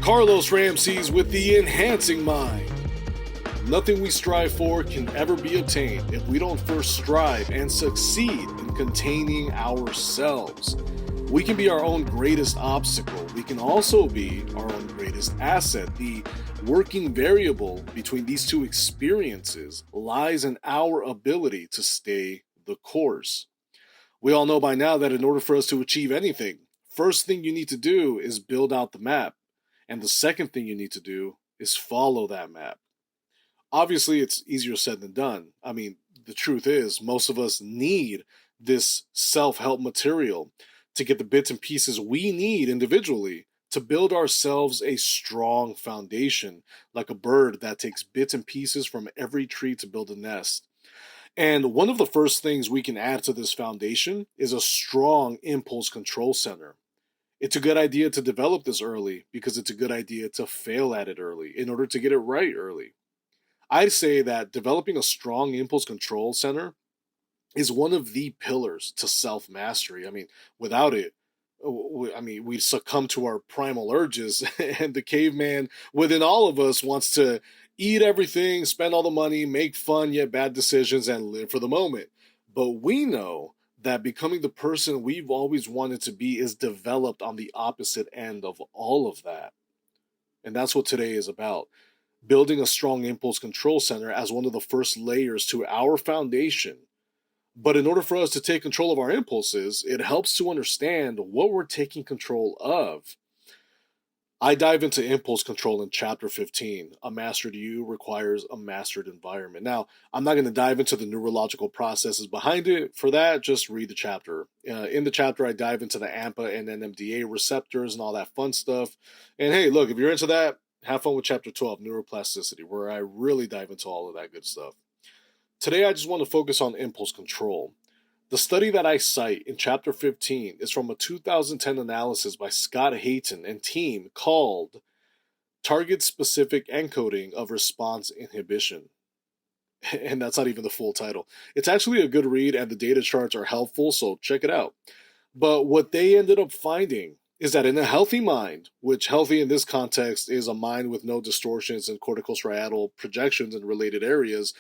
Carlos Ramsey's with the enhancing mind. Nothing we strive for can ever be obtained if we don't first strive and succeed in containing ourselves. We can be our own greatest obstacle. We can also be our own greatest asset. The working variable between these two experiences lies in our ability to stay the course. We all know by now that in order for us to achieve anything, first thing you need to do is build out the map. And the second thing you need to do is follow that map. Obviously, it's easier said than done. I mean, the truth is, most of us need this self-help material to get the bits and pieces we need individually to build ourselves a strong foundation, like a bird that takes bits and pieces from every tree to build a nest. And one of the first things we can add to this foundation is a strong impulse control center. It's a good idea to develop this early because it's a good idea to fail at it early in order to get it right early. I'd say that developing a strong impulse control center is one of the pillars to self mastery. I mean, without it, we succumb to our primal urges, and the caveman within all of us wants to eat everything, spend all the money, make fun yet bad decisions, and live for the moment. But we know that becoming the person we've always wanted to be is developed on the opposite end of all of that. And that's what today is about. Building a strong impulse control center as one of the first layers to our foundation. But in order for us to take control of our impulses, it helps to understand what we're taking control of. I dive into impulse control in chapter 15. A mastered you requires a mastered environment. Now, I'm not going to dive into the neurological processes behind it. For that, just read the chapter. In the chapter, I dive into the AMPA and NMDA receptors and all that fun stuff. And hey, look, if you're into that, have fun with chapter 12, neuroplasticity, where I really dive into all of that good stuff. Today, I just want to focus on impulse control. The study that I cite in chapter 15 is from a 2010 analysis by Scott Hayton and team called Target-Specific Encoding of Response Inhibition. And that's not even the full title. It's actually a good read and the data charts are helpful, so check it out. But what they ended up finding is that in a healthy mind, which healthy in this context is a mind with no distortions and corticostriatal projections in related areas,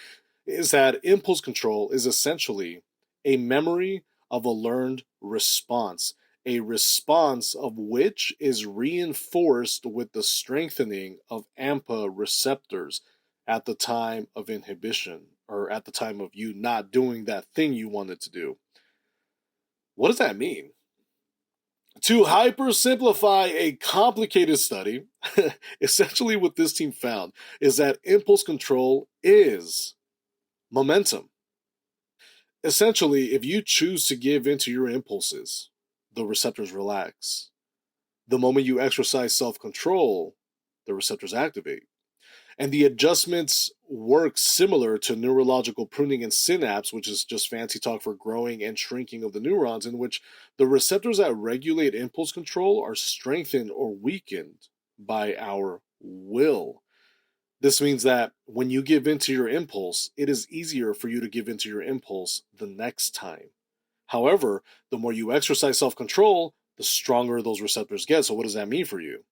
is that impulse control is essentially a memory of a learned response, a response of which is reinforced with the strengthening of AMPA receptors at the time of inhibition, or at the time of you not doing that thing you wanted to do. What does that mean? To hypersimplify a complicated study, essentially what this team found is that impulse control is momentum. Essentially, if you choose to give into your impulses, the receptors relax. The moment you exercise self-control, the receptors activate. And the adjustments work similar to neurological pruning and synapse, which is just fancy talk for growing and shrinking of the neurons, in which the receptors that regulate impulse control are strengthened or weakened by our will. This means that when you give into your impulse, it is easier for you to give into your impulse the next time. However, the more you exercise self-control, the stronger those receptors get. So what does that mean for you?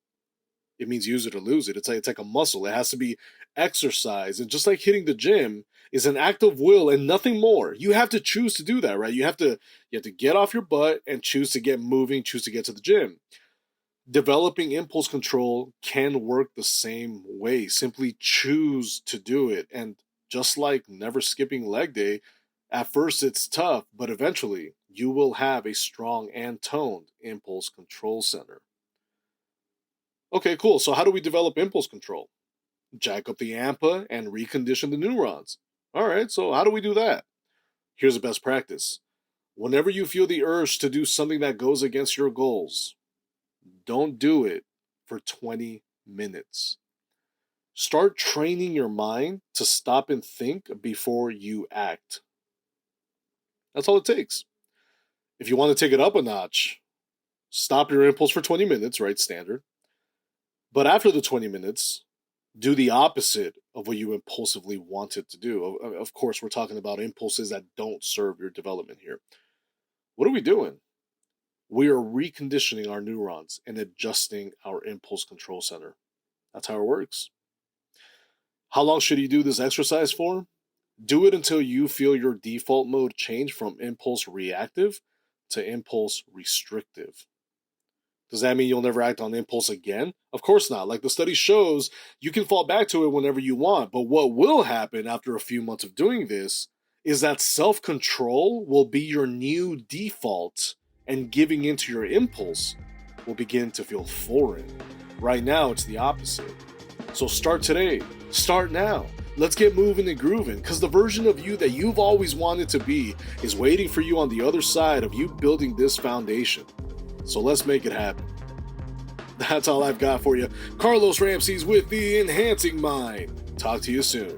It means use it or lose it. It's like a muscle. It has to be exercised. And just like hitting the gym is an act of will and nothing more. You have to choose to do that, right? You have to get off your butt and choose to get moving, choose to get to the gym. Developing impulse control can work the same way. Simply choose to do it. And just like never skipping leg day, at first it's tough, but eventually you will have a strong and toned impulse control center. Okay, cool. So how do we develop impulse control? Jack up the AMPA and recondition the neurons. All right, so how do we do that? Here's a best practice. Whenever you feel the urge to do something that goes against your goals, don't do it for 20 minutes. Start training your mind to stop and think before you act. That's all it takes. If you want to take it up a notch, stop your impulse for 20 minutes, right? Standard. But after the 20 minutes, do the opposite of what you impulsively wanted to do. Of course, we're talking about impulses that don't serve your development here. What are we doing? We are reconditioning our neurons and adjusting our impulse control center. That's how it works. How long should you do this exercise for? Do it until you feel your default mode change from impulse reactive to impulse restrictive. Does that mean you'll never act on impulse again? Of course not. Like the study shows, you can fall back to it whenever you want. But what will happen after a few months of doing this is that self-control will be your new default, and giving into your impulse will begin to feel foreign. Right now, it's the opposite. So start today. Start now. Let's get moving and grooving, because the version of you that you've always wanted to be is waiting for you on the other side of you building this foundation. So let's make it happen. That's all I've got for you. Carlos Ramsey's with the Enhancing Mind. Talk to you soon.